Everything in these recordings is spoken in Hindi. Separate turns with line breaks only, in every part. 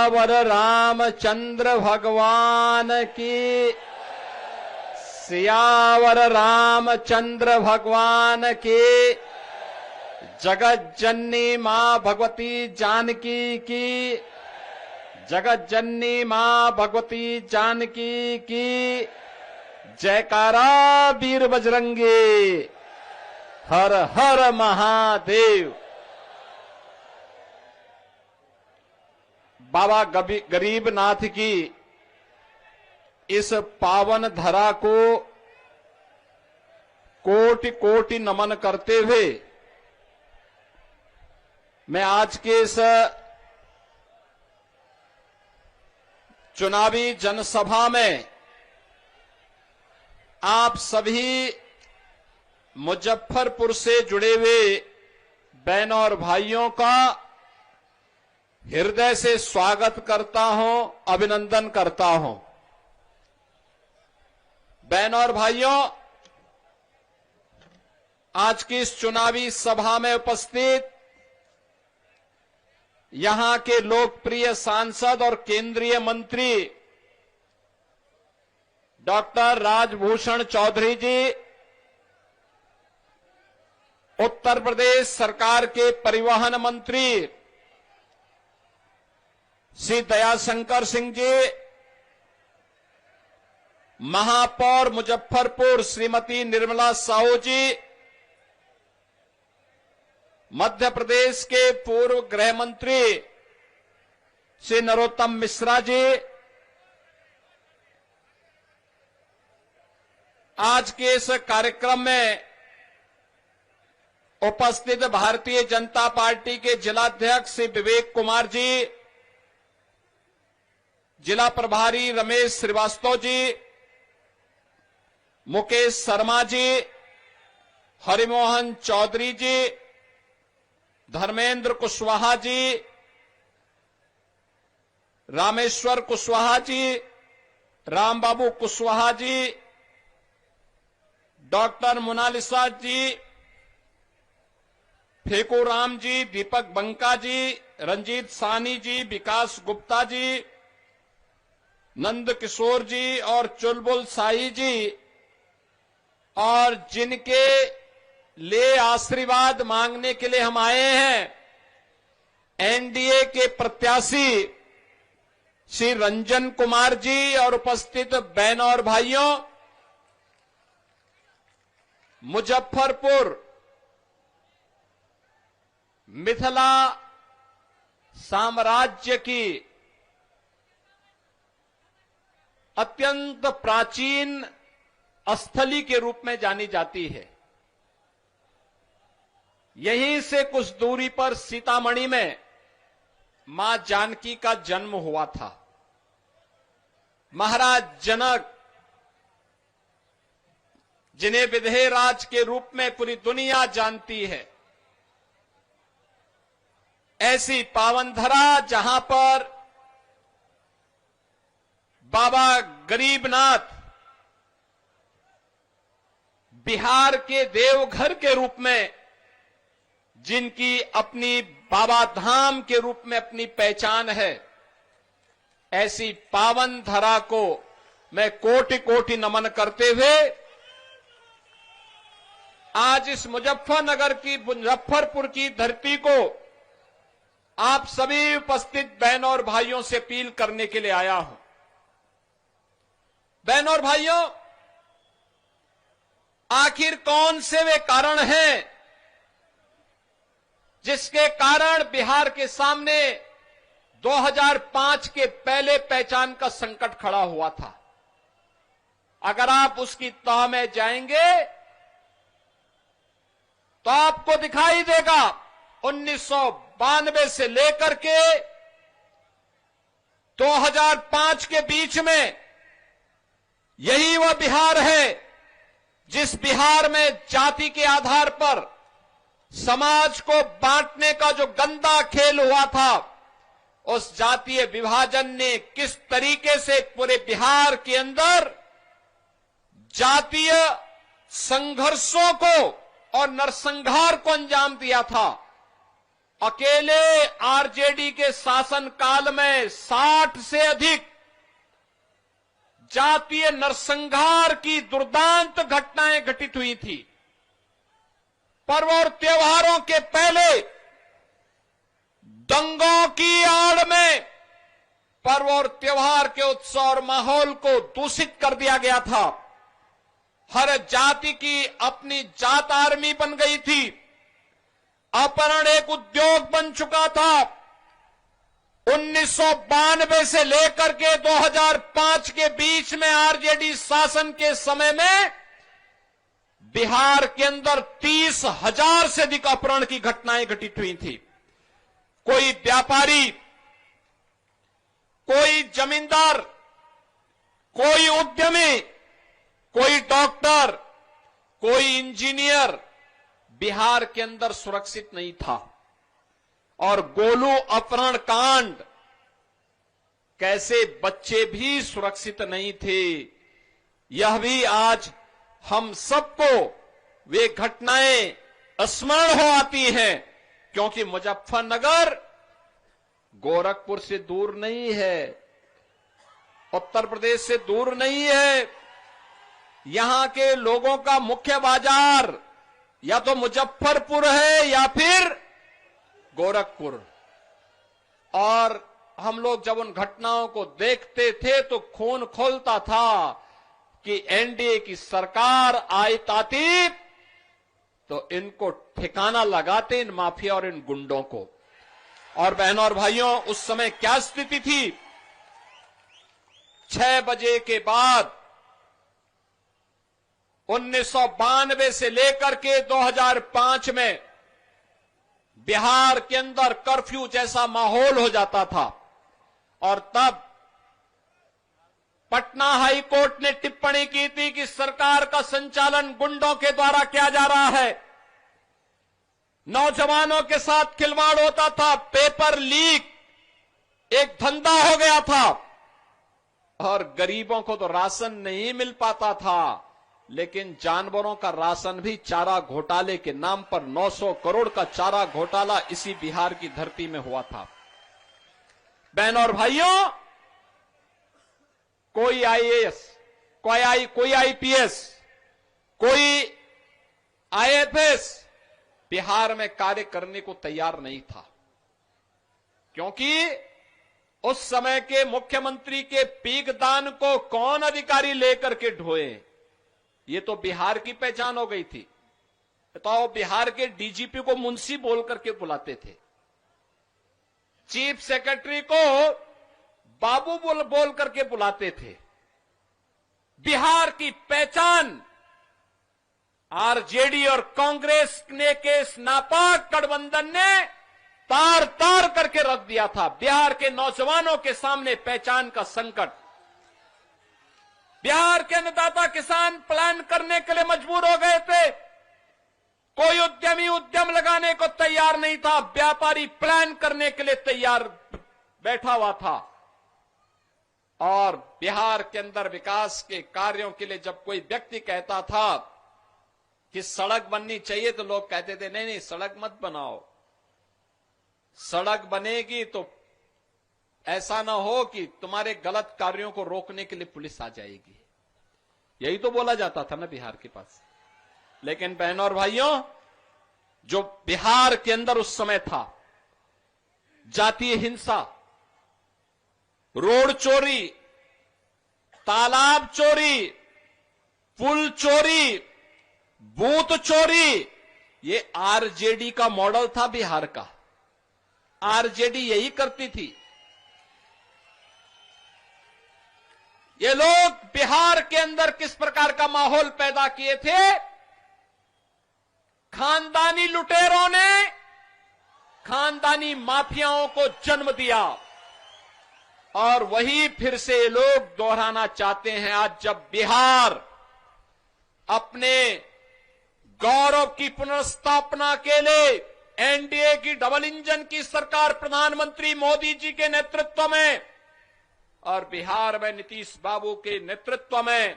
सियावर रामचंद्र भगवान की, सियावर रामचंद्र भगवान की। जगत जननी मां भगवती जानकी की, जगत जननी मां भगवती जानकी की। जयकारा वीर बजरंगी, हर हर महादेव। बाबा गरीबनाथ की इस पावन धरा को कोटि कोटि नमन करते हुए मैं आज के इस चुनावी जनसभा में आप सभी मुजफ्फरपुर से जुड़े हुए बहनों और भाइयों का हृदय से स्वागत करता हूं, अभिनंदन करता हूं। बहनों और भाइयों, आज की इस चुनावी सभा में उपस्थित यहां के लोकप्रिय सांसद और केंद्रीय मंत्री डॉक्टर राजभूषण चौधरी जी, उत्तर प्रदेश सरकार के परिवहन मंत्री श्री दयाशंकर सिंह जी, महापौर मुजफ्फरपुर श्रीमती निर्मला साहू जी, मध्य प्रदेश के पूर्व गृह मंत्री श्री नरोत्तम मिश्रा जी, आज के इस कार्यक्रम में उपस्थित भारतीय जनता पार्टी के जिलाध्यक्ष श्री विवेक कुमार जी, जिला प्रभारी रमेश श्रीवास्तव जी, मुकेश शर्मा जी, हरिमोहन चौधरी जी, धर्मेंद्र कुशवाहा जी, रामेश्वर कुशवाहा जी, रामबाबू कुशवाहा जी, डॉक्टर मोनालिसा जी, फेकूराम जी, दीपक बंका जी, रंजीत सानी जी, विकास गुप्ता जी, नंद किशोर जी और चुलबुल साई जी, और जिनके लिए आशीर्वाद मांगने के लिए हम आए हैं, एनडीए के प्रत्याशी श्री रंजन कुमार जी और उपस्थित बहनों और भाइयों, मुजफ्फरपुर मिथिला साम्राज्य की अत्यंत प्राचीन स्थली के रूप में जानी जाती है। यहीं से कुछ दूरी पर सीतामढ़ी में मां जानकी का जन्म हुआ था। महाराज जनक, जिन्हें विधेयराज के रूप में पूरी दुनिया जानती है, ऐसी पावन धरा जहां पर बाबा गरीबनाथ बिहार के देवघर के रूप में, जिनकी अपनी बाबा धाम के रूप में अपनी पहचान है, ऐसी पावन धरा को मैं कोटि कोटि नमन करते हुए आज इस मुजफ्फरपुर की धरती को आप सभी उपस्थित बहनों और भाइयों से अपील करने के लिए आया हूं। बहनों और भाइयों, आखिर कौन से वे कारण हैं जिसके कारण बिहार के सामने 2005 के पहले पहचान का संकट खड़ा हुआ था? अगर आप उसकी तह में जाएंगे तो आपको दिखाई देगा 1992 से लेकर के 2005 के बीच में यही वह बिहार है जिस बिहार में जाति के आधार पर समाज को बांटने का जो गंदा खेल हुआ था, उस जातीय विभाजन ने किस तरीके से पूरे बिहार के अंदर जातीय संघर्षों को और नरसंहार को अंजाम दिया था। अकेले आरजेडी के शासनकाल में 60 से अधिक जातीय नरसंहार की दुर्दांत घटनाएं घटित हुई थी। पर्व और त्योहारों के पहले दंगों की आड़ में पर्व और त्योहार के उत्सव और माहौल को दूषित कर दिया गया था। हर जाति की अपनी जात आर्मी बन गई थी। अपहरण एक उद्योग बन चुका था। 1992 से लेकर के 2005 के बीच में आरजेडी शासन के समय में बिहार के अंदर 30,000 से अधिक अपहरण की घटनाएं घटित हुई थी। कोई व्यापारी, कोई जमींदार, कोई उद्यमी, कोई डॉक्टर, कोई इंजीनियर बिहार के अंदर सुरक्षित नहीं था। और गोलू अपहरण कांड, कैसे बच्चे भी सुरक्षित नहीं थे, यह भी आज हम सबको वे घटनाएं स्मरण हो आती हैं। क्योंकि मुजफ्फरनगर गोरखपुर से दूर नहीं है, उत्तर प्रदेश से दूर नहीं है। यहां के लोगों का मुख्य बाजार या तो मुजफ्फरपुर है या फिर गोरखपुर। और हम लोग जब उन घटनाओं को देखते थे तो खून खौलता था कि एनडीए की सरकार आती तो इनको ठिकाना लगाते, इन माफिया और इन गुंडों को। और बहनों और भाइयों, उस समय क्या स्थिति थी? 6 बजे के बाद 1992 से लेकर के 2005 में बिहार के अंदर कर्फ्यू जैसा माहौल हो जाता था। और तब पटना हाई कोर्ट ने टिप्पणी की थी कि सरकार का संचालन गुंडों के द्वारा किया जा रहा है। नौजवानों के साथ खिलवाड़ होता था, पेपर लीक एक धंधा हो गया था। और गरीबों को तो राशन नहीं मिल पाता था, लेकिन जानवरों का राशन भी चारा घोटाले के नाम पर 900 करोड़ का चारा घोटाला इसी बिहार की धरती में हुआ था। बहनों और भाइयों, कोई आईएएस, कोई आईपीएस, कोई आईएफएस बिहार में कार्य करने को तैयार नहीं था। क्योंकि उस समय के मुख्यमंत्री के पीकदान को कौन अधिकारी लेकर के ढोए, ये तो बिहार की पहचान हो गई थी। तो बिहार के डीजीपी को मुंशी बोल करके बुलाते थे, चीफ सेक्रेटरी को बाबू बोल करके बुलाते थे। बिहार की पहचान आरजेडी और कांग्रेस ने के इस नापाक गठबंधन ने तार तार करके रख दिया था। बिहार के नौजवानों के सामने पहचान का संकट। बिहार के अन्नदाता किसान प्लान करने के लिए मजबूर हो गए थे। कोई उद्यमी उद्यम लगाने को तैयार नहीं था, व्यापारी प्लान करने के लिए तैयार बैठा हुआ था। और बिहार के अंदर विकास के कार्यों के लिए जब कोई व्यक्ति कहता था कि सड़क बननी चाहिए, तो लोग कहते थे नहीं नहीं सड़क मत बनाओ, सड़क बनेगी तो ऐसा ना हो कि तुम्हारे गलत कार्यों को रोकने के लिए पुलिस आ जाएगी। यही तो बोला जाता था ना बिहार के पास। लेकिन बहनों और भाइयों, जो बिहार के अंदर उस समय था, जातीय हिंसा, रोड चोरी, तालाब चोरी, पुल चोरी, बूथ चोरी, ये आरजेडी का मॉडल था बिहार का। आरजेडी यही करती थी। ये लोग बिहार के अंदर किस प्रकार का माहौल पैदा किए थे? खानदानी लुटेरों ने खानदानी माफियाओं को जन्म दिया। और वही फिर से ये लोग दोहराना चाहते हैं। आज जब बिहार अपने गौरव की पुनर्स्थापना के लिए एनडीए की डबल इंजन की सरकार प्रधानमंत्री मोदी जी के नेतृत्व में और बिहार में नीतीश बाबू के नेतृत्व में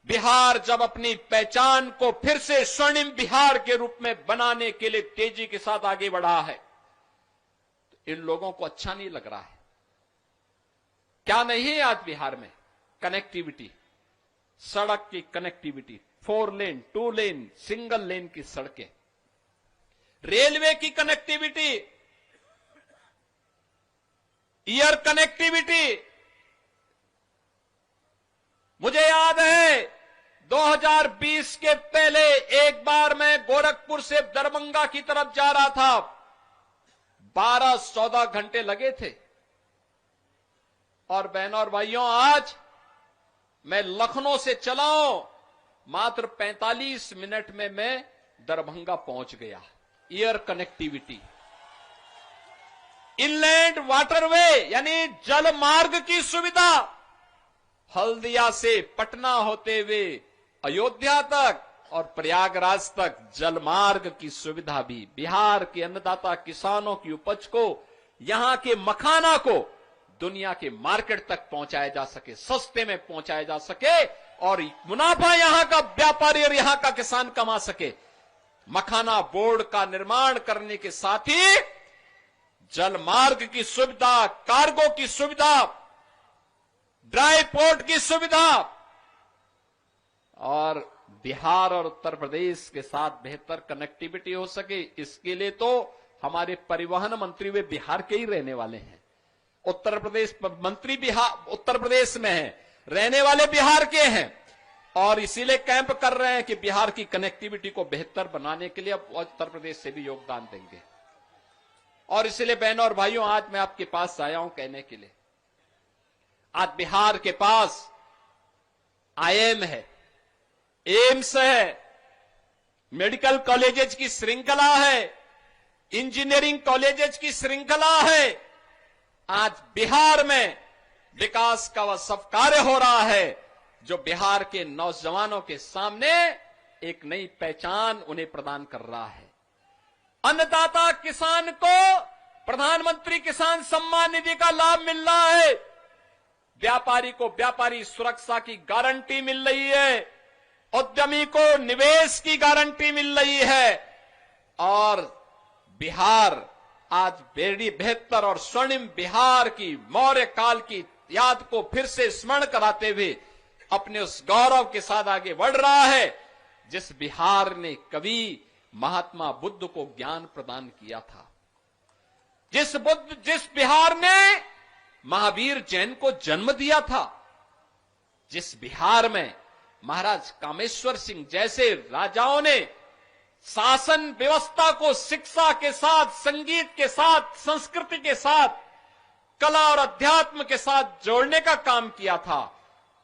बिहार जब अपनी पहचान को फिर से स्वर्णिम बिहार के रूप में बनाने के लिए तेजी के साथ आगे बढ़ा है, तो इन लोगों को अच्छा नहीं लग रहा है। क्या नहीं है आज बिहार में? कनेक्टिविटी, सड़क की कनेक्टिविटी, 4 लेन, 2 लेन, सिंगल लेन की सड़कें, रेलवे की कनेक्टिविटी, एयर कनेक्टिविटी। मुझे याद है 2020 के पहले एक बार मैं गोरखपुर से दरभंगा की तरफ जा रहा था, 12-14 घंटे लगे थे। और बहनों और भाइयों, आज मैं लखनऊ से चला हूं, मात्र 45 मिनट में मैं दरभंगा पहुंच गया। एयर कनेक्टिविटी, इनलैंड वाटरवे यानी जल मार्ग की सुविधा, हल्दिया से पटना होते हुए अयोध्या तक और प्रयागराज तक जलमार्ग की सुविधा भी। बिहार के अन्नदाता किसानों की उपज को, यहां के मखाना को दुनिया के मार्केट तक पहुंचाया जा सके, सस्ते में पहुंचाया जा सके और मुनाफा यहां का व्यापारी और यहां का किसान कमा सके। मखाना बोर्ड का निर्माण करने के साथ ही जलमार्ग की सुविधा, कार्गो की सुविधा, ड्राई पोर्ट की सुविधा और बिहार और उत्तर प्रदेश के साथ बेहतर कनेक्टिविटी हो सके, इसके लिए तो हमारे परिवहन मंत्री वे बिहार के ही रहने वाले हैं। उत्तर प्रदेश मंत्री उत्तर प्रदेश में है, रहने वाले बिहार के हैं और इसीलिए कैंप कर रहे हैं कि बिहार की कनेक्टिविटी को बेहतर बनाने के लिए अब उत्तर प्रदेश से भी योगदान देंगे। और इसलिए बहनों और भाइयों, आज मैं आपके पास आया हूं कहने के लिए, आज बिहार के पास आईएम है, एम्स है, मेडिकल कॉलेजेस की श्रृंखला है, इंजीनियरिंग कॉलेजेस की श्रृंखला है। आज बिहार में विकास का वह सब कार्य हो रहा है जो बिहार के नौजवानों के सामने एक नई पहचान उन्हें प्रदान कर रहा है। अन्नदाता किसान को प्रधानमंत्री किसान सम्मान निधि का लाभ मिल रहा है, व्यापारी को व्यापारी सुरक्षा की गारंटी मिल रही है, उद्यमी को निवेश की गारंटी मिल रही है और बिहार आज बेहतर और स्वर्णिम बिहार की मौर्य काल की याद को फिर से स्मरण कराते हुए अपने उस गौरव के साथ आगे बढ़ रहा है जिस बिहार ने कवि महात्मा बुद्ध को ज्ञान प्रदान किया था, जिस बिहार ने महावीर जैन को जन्म दिया था, जिस बिहार में महाराज कामेश्वर सिंह जैसे राजाओं ने शासन व्यवस्था को शिक्षा के साथ, संगीत के साथ, संस्कृति के साथ, कला और अध्यात्म के साथ जोड़ने का काम किया था।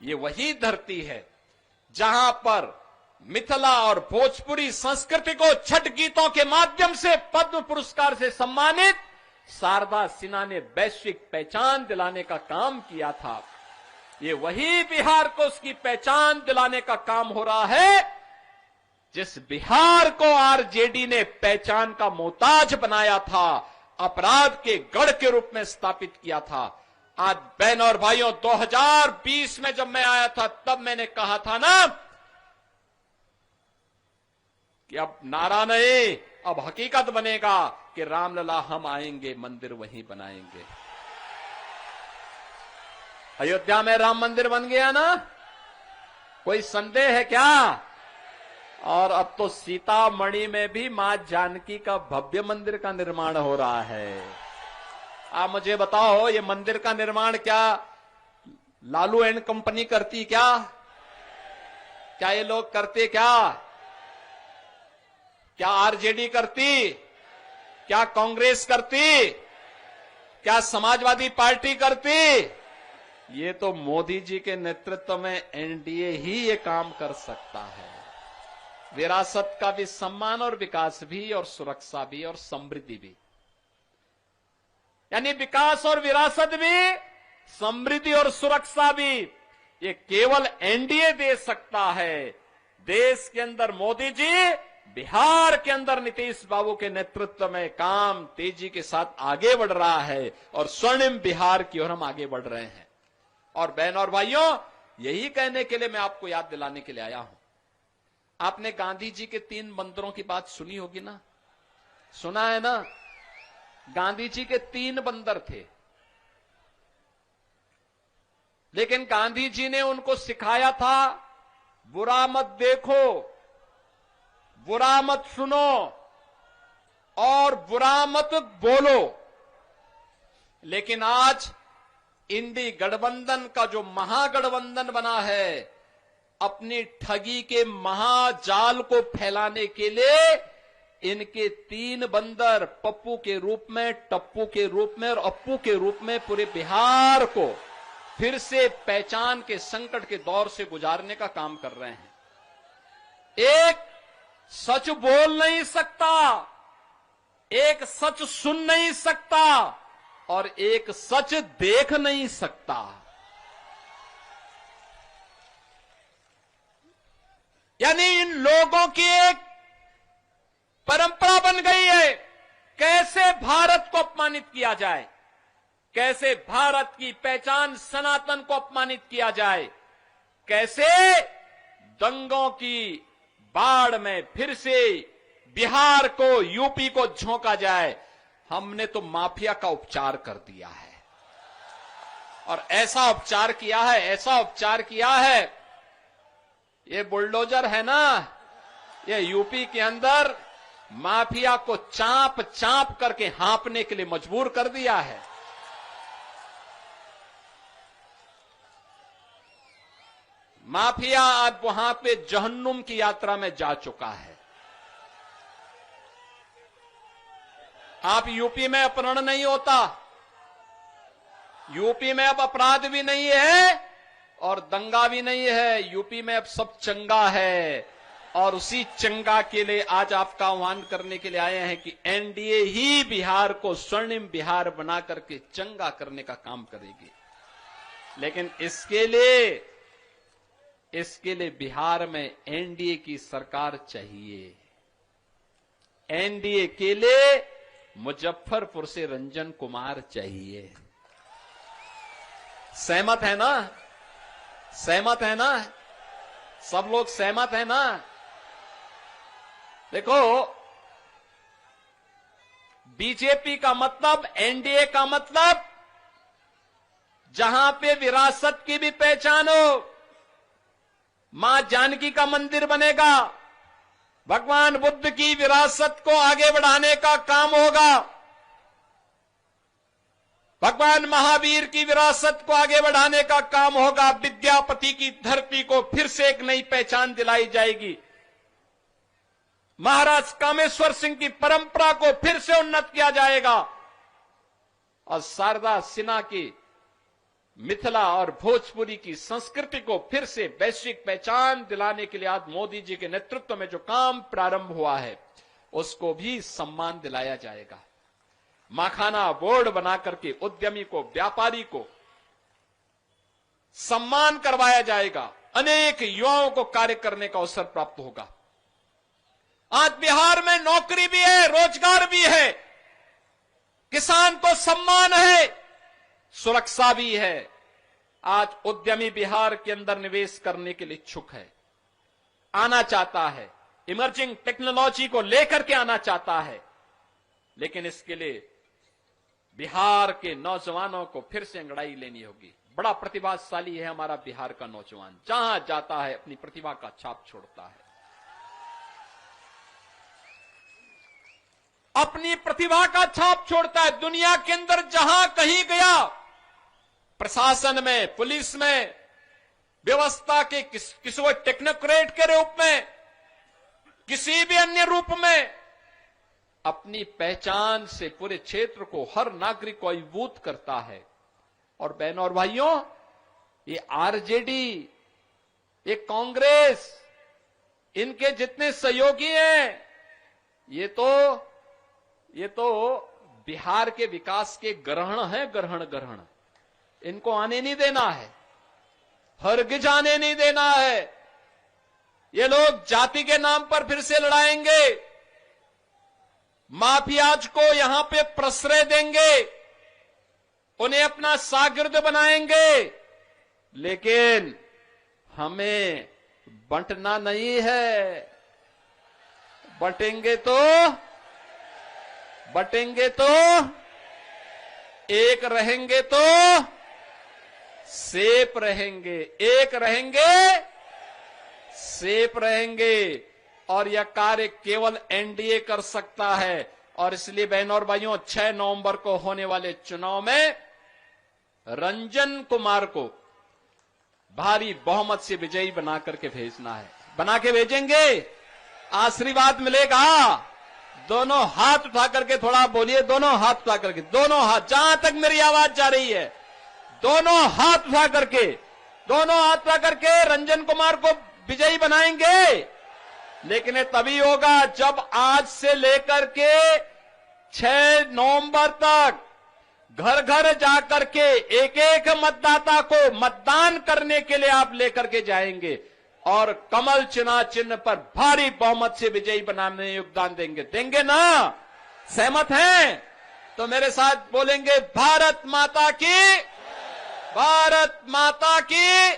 ये वही धरती है जहां पर मिथिला और भोजपुरी संस्कृति को छठ गीतों के माध्यम से पद्म पुरस्कार से सम्मानित शारदा सिन्हा ने वैश्विक पहचान दिलाने का काम किया था। ये वही बिहार को उसकी पहचान दिलाने का काम हो रहा है जिस बिहार को आरजेडी ने पहचान का मोहताज बनाया था, अपराध के गढ़ के रूप में स्थापित किया था। आज बहनों और भाइयों, 2020 में जब मैं आया था तब मैंने कहा था ना कि अब नारा नहीं, अब हकीकत बनेगा कि रामलला हम आएंगे, मंदिर वहीं बनाएंगे। अयोध्या में राम मंदिर बन गया ना, कोई संदेह है क्या? और अब तो सीतामढ़ी में भी मां जानकी का भव्य मंदिर का निर्माण हो रहा है। आप मुझे बताओ, ये मंदिर का निर्माण क्या लालू एंड कंपनी करती क्या ये लोग करते क्या आरजेडी करती? क्या कांग्रेस करती? क्या समाजवादी पार्टी करती? ये तो मोदी जी के नेतृत्व में एनडीए ही ये काम कर सकता है। विरासत का भी सम्मान और विकास भी और सुरक्षा भी और समृद्धि भी, यानी विकास और विरासत भी, समृद्धि और सुरक्षा भी, ये केवल एनडीए दे सकता है। देश के अंदर मोदी जी, बिहार के अंदर नीतीश बाबू के नेतृत्व में काम तेजी के साथ आगे बढ़ रहा है और स्वर्णिम बिहार की ओर हम आगे बढ़ रहे हैं। और बहनों और भाइयों, यही कहने के लिए मैं आपको याद दिलाने के लिए आया हूं। आपने गांधी जी के 3 बंदरों की बात सुनी होगी ना, सुना है ना? गांधी जी के 3 बंदर थे, लेकिन गांधी जी ने उनको सिखाया था बुरा मत देखो, बुरा मत सुनो और बुरा मत बोलो। लेकिन आज इंडी गठबंधन का जो महागठबंधन बना है, अपनी ठगी के महाजाल को फैलाने के लिए इनके 3 बंदर पप्पू के रूप में, टप्पू के रूप में और अप्पू के रूप में पूरे बिहार को फिर से पहचान के संकट के दौर से गुजारने का काम कर रहे हैं। एक सच बोल नहीं सकता, एक सच सुन नहीं सकता और एक सच देख नहीं सकता। यानी इन लोगों की एक परंपरा बन गई है, कैसे भारत को अपमानित किया जाए, कैसे भारत की पहचान सनातन को अपमानित किया जाए, कैसे दंगों की बाढ़ में फिर से बिहार को, यूपी को झोंका जाए। हमने तो माफिया का उपचार कर दिया है और ऐसा उपचार किया है, ऐसा उपचार किया है। ये बुलडोजर है ना, ये यूपी के अंदर माफिया को चांप चांप करके हाँपने के लिए मजबूर कर दिया है। माफिया आज वहां पे जहन्नुम की यात्रा में जा चुका है। आप यूपी में अपहरण नहीं होता, यूपी में अब अपराध भी नहीं है और दंगा भी नहीं है, यूपी में अब सब चंगा है। और उसी चंगा के लिए आज आपका आह्वान करने के लिए आए हैं कि एनडीए ही बिहार को स्वर्णिम बिहार बना करके चंगा करने का काम करेगी। लेकिन इसके लिए बिहार में एनडीए की सरकार चाहिए। एनडीए के लिए मुजफ्फरपुर से रंजन कुमार चाहिए। सहमत है ना? सहमत है ना? सब लोग सहमत है ना? देखो, बीजेपी का मतलब, एनडीए का मतलब, जहां पे विरासत की भी पहचान हो, मां जानकी का मंदिर बनेगा, भगवान बुद्ध की विरासत को आगे बढ़ाने का काम होगा, भगवान महावीर की विरासत को आगे बढ़ाने का काम होगा, विद्यापति की धरती को फिर से एक नई पहचान दिलाई जाएगी, महाराज कामेश्वर सिंह की परंपरा को फिर से उन्नत किया जाएगा और शारदा सिन्हा की मिथिला और भोजपुरी की संस्कृति को फिर से वैश्विक पहचान दिलाने के लिए आज मोदी जी के नेतृत्व में जो काम प्रारंभ हुआ है उसको भी सम्मान दिलाया जाएगा। माखाना बोर्ड बना करके उद्यमी को, व्यापारी को सम्मान करवाया जाएगा, अनेक युवाओं को कार्य करने का अवसर प्राप्त होगा। आज बिहार में नौकरी भी है, रोजगार भी है, किसान को सम्मान है, सुरक्षा भी है। आज उद्यमी बिहार के अंदर निवेश करने के लिए इच्छुक है, आना चाहता है, इमर्जिंग टेक्नोलॉजी को लेकर के आना चाहता है। लेकिन इसके लिए बिहार के नौजवानों को फिर से अंगड़ाई लेनी होगी। बड़ा प्रतिभाशाली है हमारा बिहार का नौजवान, जहां जाता है अपनी प्रतिभा का छाप छोड़ता है, अपनी प्रतिभा का छाप छोड़ता है। दुनिया के अंदर जहां कहीं गया, प्रशासन में, पुलिस में, व्यवस्था के किसी को टेक्नोक्रेट के रूप में, किसी भी अन्य रूप में अपनी पहचान से पूरे क्षेत्र को, हर नागरिक को अभिभूत करता है। और बहनों और भाइयों, ये आरजेडी, ये कांग्रेस, इनके जितने सहयोगी हैं, ये तो बिहार के विकास के ग्रहण है, ग्रहण। इनको आने नहीं देना है, हरगिज आने नहीं देना है। ये लोग जाति के नाम पर फिर से लड़ाएंगे, माफियाज को यहां पे प्रश्रय देंगे, उन्हें अपना शागिर्द बनाएंगे। लेकिन हमें बंटना नहीं है, बटेंगे तो एक रहेंगे तो सेफ रहेंगे, एक रहेंगे सेफ रहेंगे। और यह कार्य केवल एनडीए कर सकता है। और इसलिए बहनों और भाइयों, 6 नवंबर को होने वाले चुनाव में रंजन कुमार को भारी बहुमत से विजयी बना करके भेजना है। बना के भेजेंगे, आशीर्वाद मिलेगा। दोनों हाथ उठा करके थोड़ा बोलिए, दोनों हाथ उठा करके, दोनों हाथ, जहां तक मेरी आवाज जा रही है, दोनों हाथ उठा करके रंजन कुमार को विजयी बनाएंगे। लेकिन ये तभी होगा जब आज से लेकर के 6 नवंबर तक घर घर जाकर के एक एक मतदाता को मतदान करने के लिए आप लेकर के जाएंगे और कमल चुनाव चिन्ह पर भारी बहुमत से विजयी बनाने में योगदान देंगे ना? सहमत हैं? तो मेरे साथ बोलेंगे, भारत माता की, भारत माता की,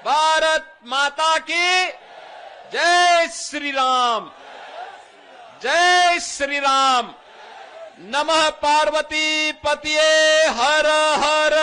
भारत माता की जय श्री राम, जय श्री राम। नमः पार्वती पतिये हर हर